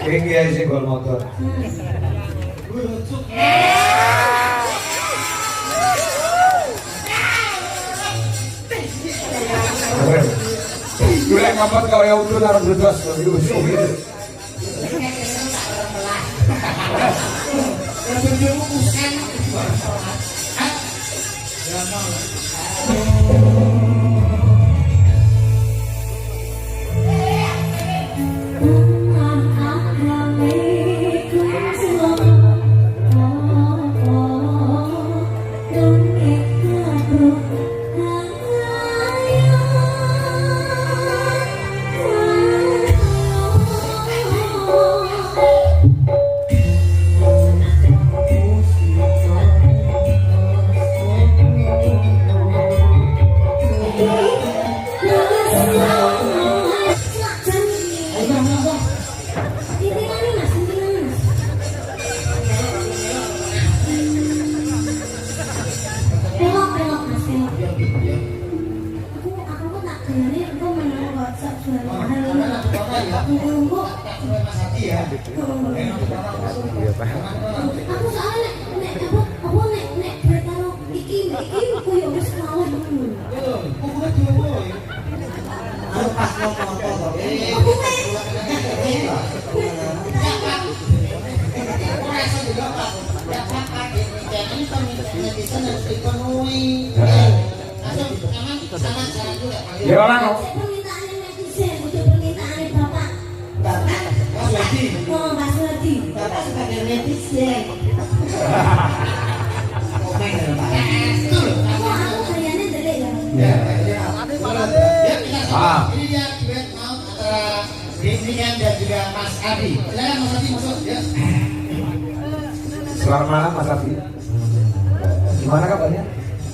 Iki ae sing gol motor. Gue ngapa kau yang udah naruh bedos itu. Ya orang Ini dia duet maut antara Demian dan juga Mas Adi. Silakan Mas Adi masuk ya. Selamat malam Mas Adi. Gimana kabarnya?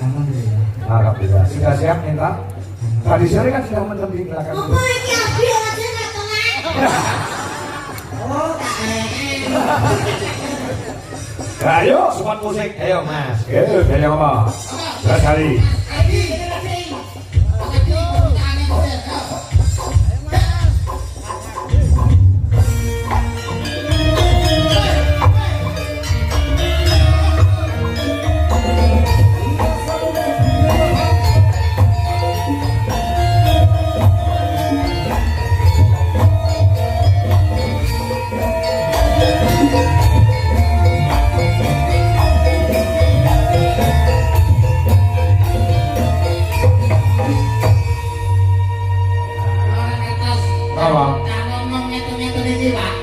Alhamdulillah. Alhamdulillah. Sudah siap minta? Tadi sore kan sudah mentem di belakang. Apa ini Abi aja nggak tenang? Oh, tak Ayo, support musik. Ayo Mas. Ayo apa? Sudah kali.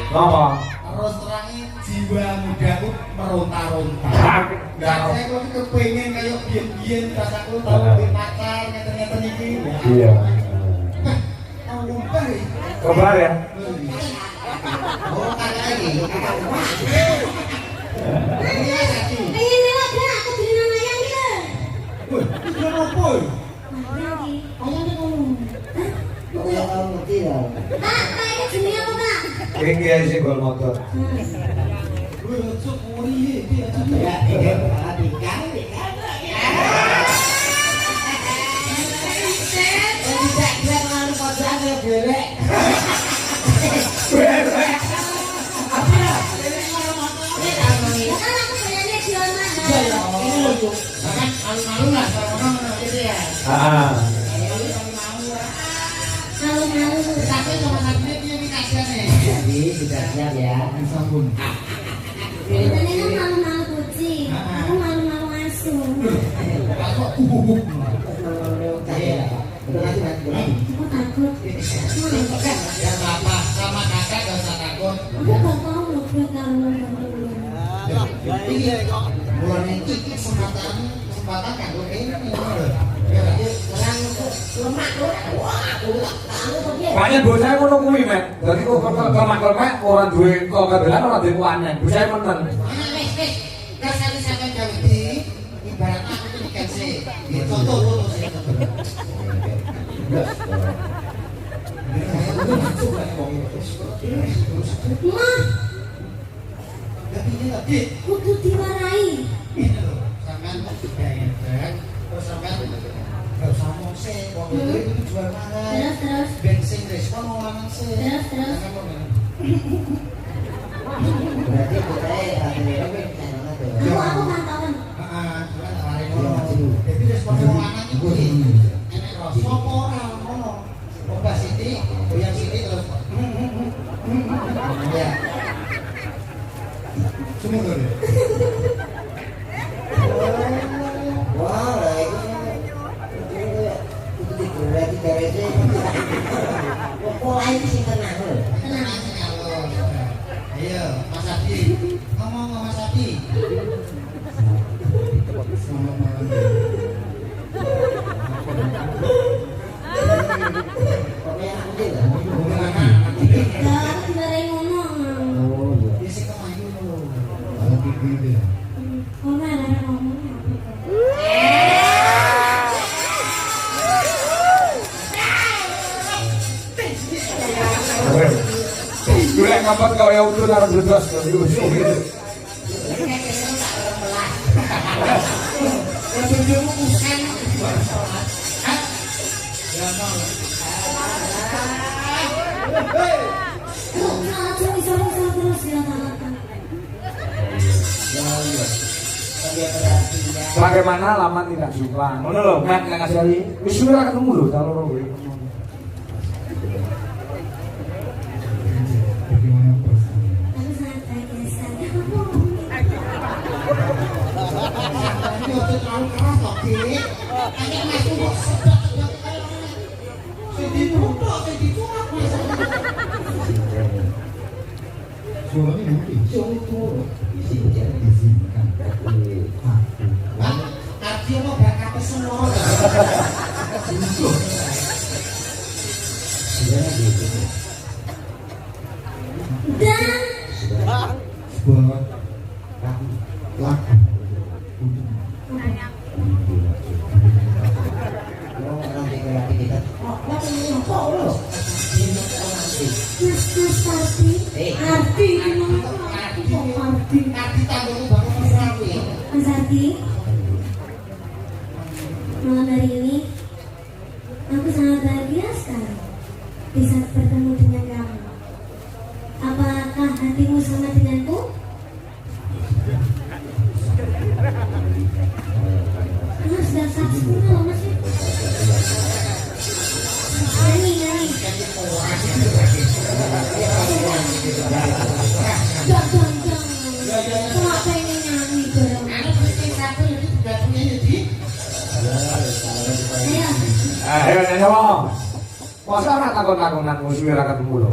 Apa? Terus terangin jiwa mudaku meronta-ronta. Dan saya kok kepengen kayak biyen-biyen rasaku tau pacar ngeten-ngeten iki. Iya. Mau lupa ya. Kabar ya? Oh, kata lagi. ini lagi aku beli nama ayam gitu. Wih, itu apa? Ayam itu ngomong. Ini jenis apa Pak? Iki ae sing gol motor. Wih, lucu kuri iki aja. Ya, dikang. Bisa kira lalu padane belek. Kan aku belinya jual mahal. Kan alun-alun lah sama gitu ya. Ah. Malu-malu. Tapi sama sakitnya dia dikasihane. Jadi sudah siap ya. Sabun. Ini kan malu-malu kucing. Aku malu-malu asu. Aku takut. Ya apa sama kakak gak usah takut. Aku gak tahu loh gue kalau Ini bulan ini kesempatan kanggo ini. Ya lemak tuh. Wah, Banyak bocah ngono kuwi, Mek. Dadi kok kemak-kemak ora duwe kok kebelan ora duwe kuanen. Bocah meneng. wis. Kan sampe gawe di ibaratnya aku tuh dikasih. Ya contoh lu sih. Mah, Tapi ini lagi. kudu diwarai. Ini loh, sampean kok digayeng, terus sampean sih, wong itu jual mangan. Terus. Bensin respon mau mangan sih. Terus. Berarti kita akhirnya Aku pantauan. Jualan lari ngono. Jadi respon mau mangan itu enek rasa apa ora ngono. Obat sithik, goyang sithik terus. Ya. Cuma tuh deh. wah lah itu berarti dari itu pola itu sih tenang loh. Tenang. Ayo, Mas Adi. Ngomong sama Mas Adi. Selamat malam. Pokoknya aku deh lah. Lah, aku bareng ngomong. Oh iya. Dia sih kemayu lho. Ngomong ada ngomong. Gue ngapa kau yang udah naruh berdua gitu. Bojomu bukan. Ya mau. Sorry terus ya tangan. Bagaimana lama tidak jumpa? Ngono lho, Mat nang ngasih wis sudah ketemu lho kalau loro kowe. Aku sangat bahagia sekali. Ini udah terlalu keras loh, Dik. Hanya masuk kok sedap. Sedih duduk, sedih curhat. Suaranya nanti izinkan tapi Arti mau bakal semua. Dan sebuah lagu Arti gimana? Arti. Arti tanggung bangun mesra kuwi. Mas Arti, malam hari ini aku sangat bahagia sekali bisa bertemu dengan kamu. Apakah hatimu sama denganku? Mas sudah saksinya loh mas. Nyanyi. Jangan. Cuma pengen nyanyi bareng. Anu mesti satu ini juga punya jadi. Ayo. Ayo ngomong. Masa ora takon-takonan musuh ora ketemu lho.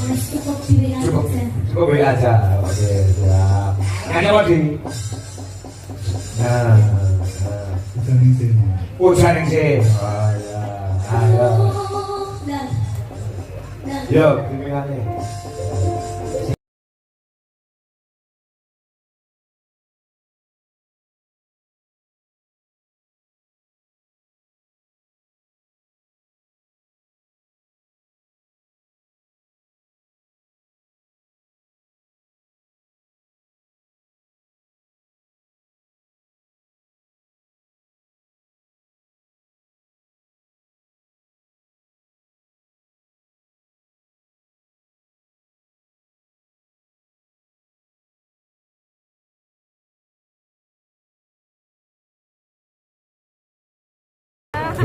Mas cukup di WA Cukup. aja. Cukup beli aja. Oke, siap. Nyanyi apa, Di? Nah. hujan ini Hujan yang sih. Oh ya. Ayo. Dan. Yo, bimbingannya.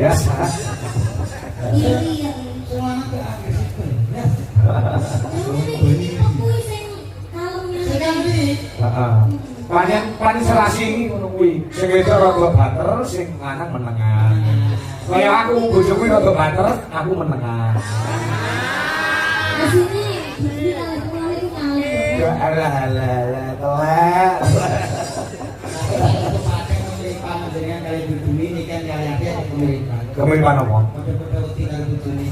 biasa. Iya. Semua ke agresif. Ya. Ini aku sing kalungnya. Sekarang ini Heeh. Panen serasi iki ngono kuwi. Sing wedok rada bater, sing lanang menengan. Kaya aku bojoku rada bater, aku menengan. Asine beli kalung pulang itu kalung. Ya alah telek. dengan kali berduni ini kan kali apa ya pemerintahan. Kemiripan apa? Pada tinggal berduni.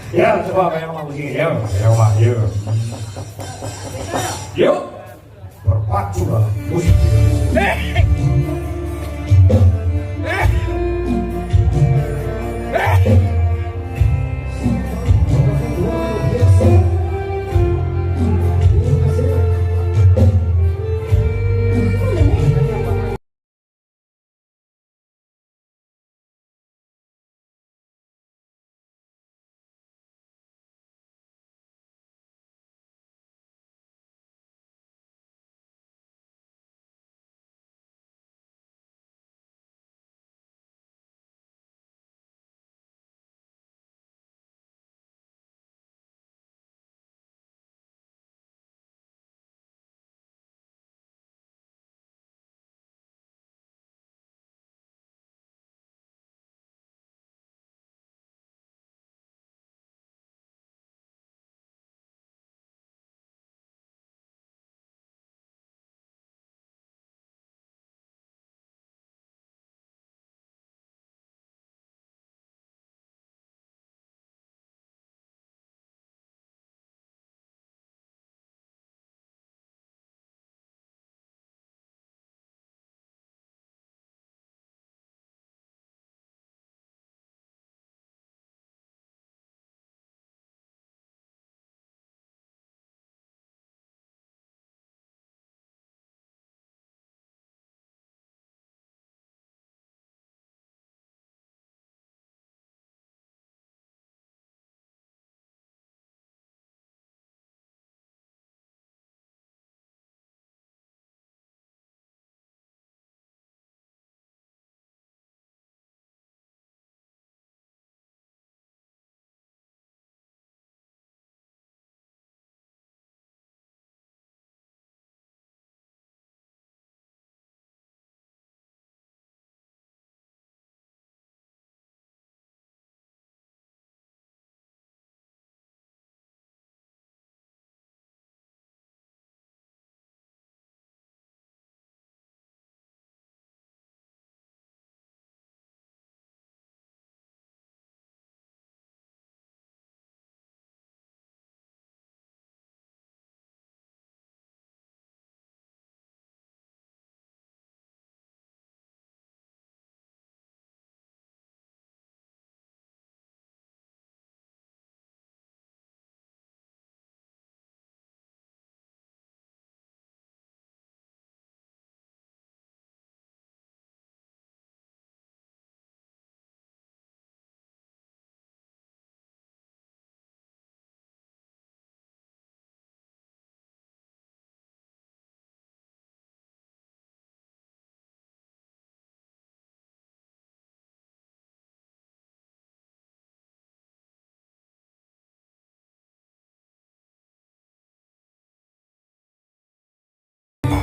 Ya, coba kayak ngomong begini. Yuk. Yuk. Berpacu lah. Musik.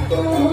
Aku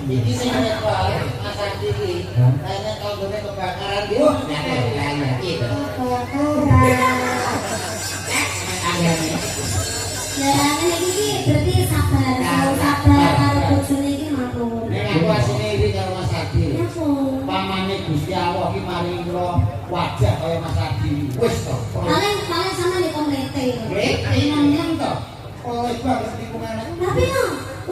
Iki sing nek wae Mas Adi iki. Kayaknya kalau gue kebakaran dia kayaknya gitu. Jangan iki berarti sabar, kalau sabar karo bojone iki makmur. Nek aku asine iri karo Mas Adi. Ya, Po. Pamane Gusti Allah iki maringi kula wajah kaya Mas Adi. Wis to. Paling sama di komplete. Nemen to. Oleh banget lingkungan. Tapi no,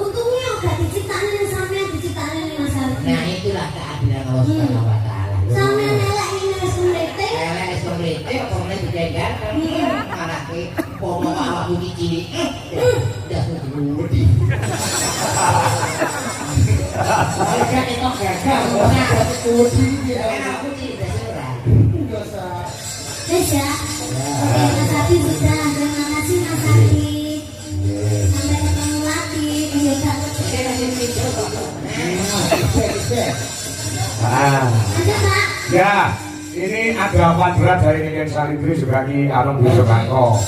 untungnya gak diciptakan sampean diciptakan Mas Adi. Nah itulah keadilan Allah Subhanahu wa taala. Sampean elek ini wis komplete. Elek seperti itu pokoknya dijajarkan. Anake pomo awakmu iki cilik. Dah gede. Mereka itu gagal, ora kok kudi aku tidak serah. Dosa. Wes ya. Oke, Mas Adi sudah. Terima kasih Mas Adi. Sampai ketemu lagi. Iya, Kak. Ada, Pak. Ya, ini ada panduan dari Ngen Salibri juga Ki Arum Busukangko.